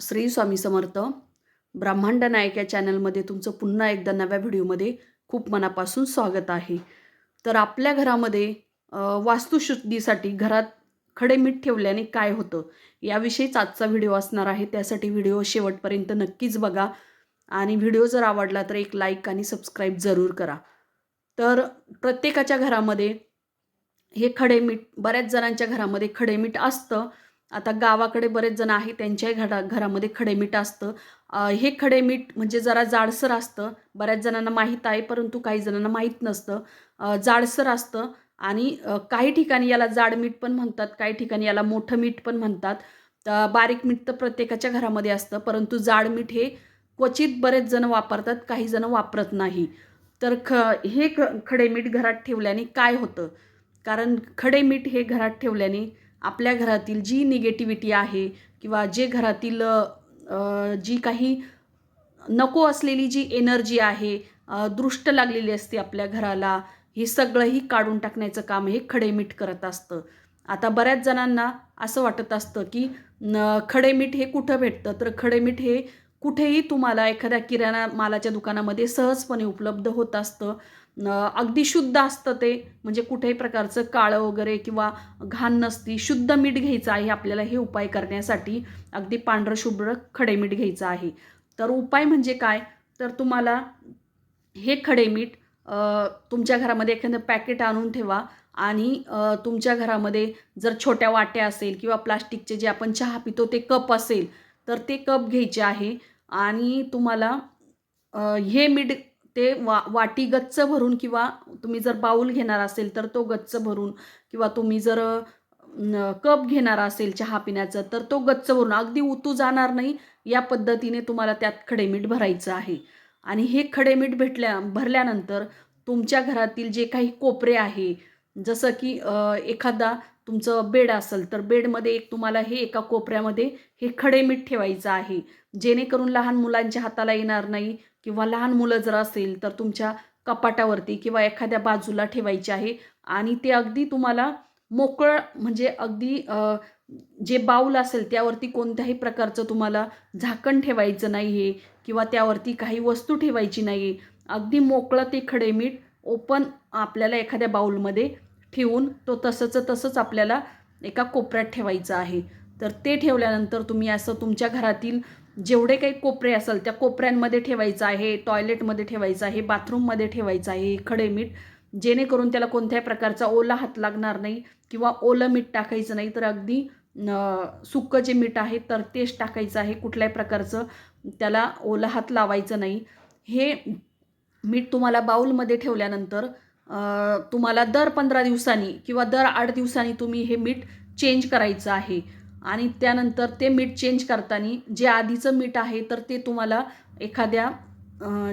श्री स्वामी समर्थ. ब्रह्मांड नायक या चॅनलमध्ये तुमचं पुन्हा एकदा नव्या व्हिडिओमध्ये खूप मनापासून स्वागत आहे. तर आपल्या घरामध्ये वास्तुशुद्धीसाठी घरात खडे मीठ ठेवल्याने काय होतं याविषयीच आजचा व्हिडिओ असणार आहे. त्यासाठी व्हिडिओ शेवटपर्यंत नक्कीच बघा आणि व्हिडिओ जर आवडला तर एक लाईक आणि सबस्क्राईब जरूर करा. तर प्रत्येकाच्या घरामध्ये हे खडेमीठ बऱ्याच जणांच्या घरामध्ये खडेमीठ असतं. आता गावाकडे बरेच जण आहेत त्यांच्याही घरामध्ये खडेमीठ असतं. हे खडेमीठ म्हणजे जरा जाडसर असतं. बऱ्याच जणांना माहीत आहे, परंतु काही जणांना माहीत नसतं. जाडसर असतं आणि काही ठिकाणी याला जाड मीठ पण म्हणतात, काही ठिकाणी याला मोठं मीठ पण म्हणतात. तर बारीक मीठ तर प्रत्येकाच्या घरामध्ये असतं, परंतु जाड मीठ हे क्वचित बरेच जण वापरतात, काही जण वापरत नाही. तर हे खडे मीठ घरात ठेवल्याने काय होतं? कारण खडे मीठ हे घरात ठेवल्याने आपल्या घरातील जी निगेटिव्हिटी आहे किंवा जे घरातील जी काही नको असलेली जी एनर्जी आहे, दृष्ट लागलेली असते आपल्या घराला, हे सगळंही काढून टाकण्याचं काम हे खडे मीठ करत असतं. आता बऱ्याच जणांना असं वाटत असतं की खडे मीठ हे कुठं भेटतं? तर खडे मीठ हे कुठेही तुम्हाला एखाद्या किराणा मालाच्या दुकानामध्ये सहजपणे उपलब्ध होत असतं. अगदी शुद्ध असतं ते, म्हणजे कुठल्याही प्रकारचं काळं वगैरे किंवा घाण नसती. शुद्ध मीठ घ्यायचं आहे आपल्याला हे उपाय करण्यासाठी. अगदी पांढरं शुभ्र खडे मीठ घ्यायचं आहे. तर उपाय म्हणजे काय? तर तुम्हाला हे खडे मीठ तुमच्या घरामध्ये एखादं पॅकेट आणून ठेवा आणि तुमच्या घरामध्ये जर छोट्या वाट्या असेल किंवा प्लास्टिकचे जे आपण चहा पितो ते कप असेल, तर ते कप घ्यायचे आहे आणि तुम्हाला हे मीठ ते वाटी गच्च भरून किंवा तुम्ही जर बाऊल घेणार असेल तर तो गच्च भरून किंवा तुम्ही जर कप घेणार असेल चहा पिण्याचं तर तो गच्च भरून अगदी उतू जाणार नाही या पद्धतीने तुम्हाला त्यात खडे मीठ भरायचं आहे. आणि हे खडे मीठ भरल्यानंतर तुमच्या घरातील जे काही कोपरे आहे, जसं की एखादा तुमचं बेड असेल तर बेडमध्ये एक तुम्हाला हे एका कोपऱ्यामध्ये हे खडे मीठ ठेवायचं आहे. जेणेकरून लहान मुलांच्या हाताला येणार नाही किंवा लहान मुलं जर असेल तर तुमच्या कपाटावरती किंवा एखाद्या बाजूला ठेवायचे आहे आणि ते अगदी तुम्हाला मोकळं म्हणजे अगदी जे बाऊल असेल त्यावरती कोणत्याही प्रकारचं तुम्हाला झाकण ठेवायचं नाही आहे किंवा त्यावरती काही वस्तू ठेवायची नाही आहे. अगदी मोकळं ते खडे मीठ ओपन आपल्याला एखाद्या बाऊलमध्ये ठेवून तो तसंच तसंच आपल्याला एका कोपऱ्यात ठेवायचं आहे. तर ते ठेवल्यानंतर तुम्ही असं तुमच्या घरातील जेवढे काही कोपरे असेल त्या कोपऱ्यांमध्ये ठेवायचं आहे, टॉयलेटमध्ये ठेवायचं आहे, बाथरूममध्ये ठेवायचं आहे खडे मीठ. जेणेकरून त्याला कोणत्याही प्रकारचा ओला हात लागणार नाही किंवा ओलं मीठ टाकायचं नाही, तर अगदी सुकं जे मीठ आहे तर तेच टाकायचं आहे. कुठल्याही प्रकारचं त्याला ओला हात लावायचं नाही. हे मीठ तुम्हाला बाऊलमध्ये ठेवल्यानंतर तुम्हाला दर 15 दिवसांनी किंवा दर 8 दिवसांनी तुम्ही हे मीठ चेंज करायचं आहे. आणि त्यानंतर ते मीठ चेंज करताना जे आधीचं मीठ आहे तर ते तुम्हाला एखाद्या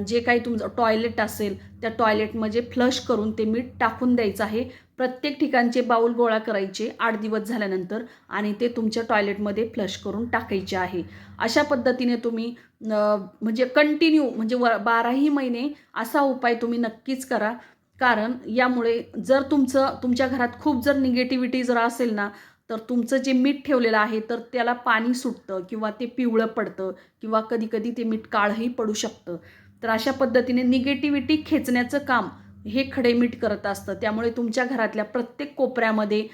जे काही तुमचं टॉयलेट असेल त्या टॉयलेटमध्ये फ्लश करून ते मीठ टाकून द्यायचं आहे. प्रत्येक ठिकाणचे बाऊल गोळा करायचे 8 दिवस झाल्यानंतर आणि ते तुमच्या टॉयलेटमध्ये फ्लश करून टाकायचे आहे. अशा पद्धतीने तुम्ही म्हणजे कंटिन्यू म्हणजे 12ही महिने असा उपाय तुम्ही नक्कीच करा. कारण यामुळे जर तुमच्या घरात खूप जर निगेटिव्हिटी जर असेल ना, तर तुमचं जे मीठ ठेवलेलं आहे तर त्याला पाणी सुटतं किंवा ते पिवळं पडतं किंवा कधी-कधी ते मीठ काळंही पडू शकतं. तर अशा पद्धतीने निगेटिव्हिटी खेचण्याचं काम हे खडे मीठ करत असतं. त्यामुळे तुमच्या घरातल्या प्रत्येक कोपऱ्यामध्ये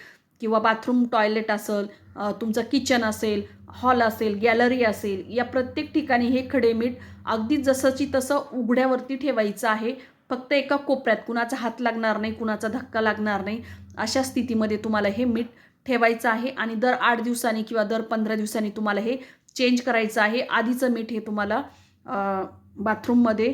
किंवा बाथरूम, टॉयलेट असेल, तुमचं किचन असेल, हॉल असेल, गॅलरी असेल, या प्रत्येक ठिकाणी हे खडे मीठ अगदी जसंची तसं उघड्यावरती ठेवायचं आहे. फक्त एका कोपऱ्यात कुणाचा हात लागणार नाही, कुणाचा धक्का लागणार नाही. अशा स्थितीमध्ये तुम्हाला हे मीठ ठेवायचं आहे आणि दर 8 दिवसांनी किंवा दर 15 दिवसांनी तुम्हाला हे चेंज करायचं आहे. आधीचं मीठ हे तुम्हाला बाथरूममध्ये,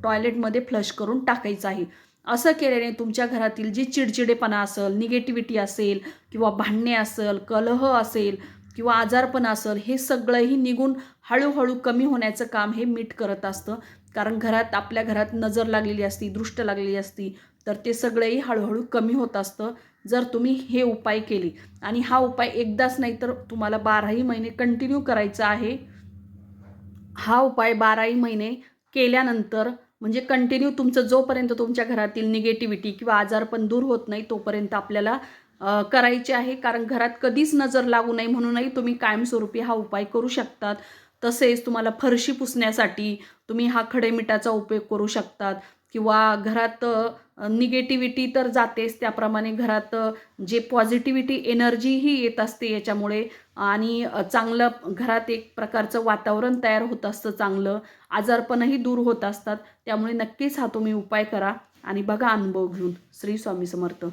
टॉयलेटमध्ये फ्लश करून टाकायचं आहे. असं केल्याने तुमच्या घरातील जी चिडचिडेपणा असेल, निगेटिव्हिटी असेल किंवा भांडणे असेल, कलह असेल किंवा आजारपण असेल, हे सगळंही निघून हळूहळू कमी होण्याचं काम हे मीठ करत असतं. कारण आपल्या घरात नजर लागलेली असती, दृष्ट लागलेली असती, तर ते सगळंही हळूहळू कमी होत असतं जर तुम्ही हे उपाय केले. आणि हा उपाय एकदाच नाही तर तुम्हाला 12ही महिने कंटिन्यू करायचा आहे. हा उपाय 12ही महिने केल्यानंतर म्हणजे कंटिन्यू तुमचं जोपर्यंत तुमच्या घरातील निगेटिव्हिटी किंवा आजारपण दूर होत नाही तोपर्यंत आपल्याला करायची आहे, कारण घरात कधीच नजर लागू नये म्हणूनही तुम्ही कायमस्वरूपी हा उपाय करू शकतात. तसेच तुम्हाला फरशी पुसण्यासाठी तुम्ही हा खडेमिठाचा उपयोग करू शकतात किंवा घरात निगेटिव्हिटी तर जातेच, त्याप्रमाणे घरात जे पॉझिटिव्हिटी एनर्जीही येत असते याच्यामुळे आणि चांगलं घरात एक प्रकारचं वातावरण तयार होत असतं चांगलं, आजारपणही दूर होत असतात. त्यामुळे नक्कीच हा तुम्ही उपाय करा आणि बघा अनुभव घेऊन. श्री स्वामी समर्थ.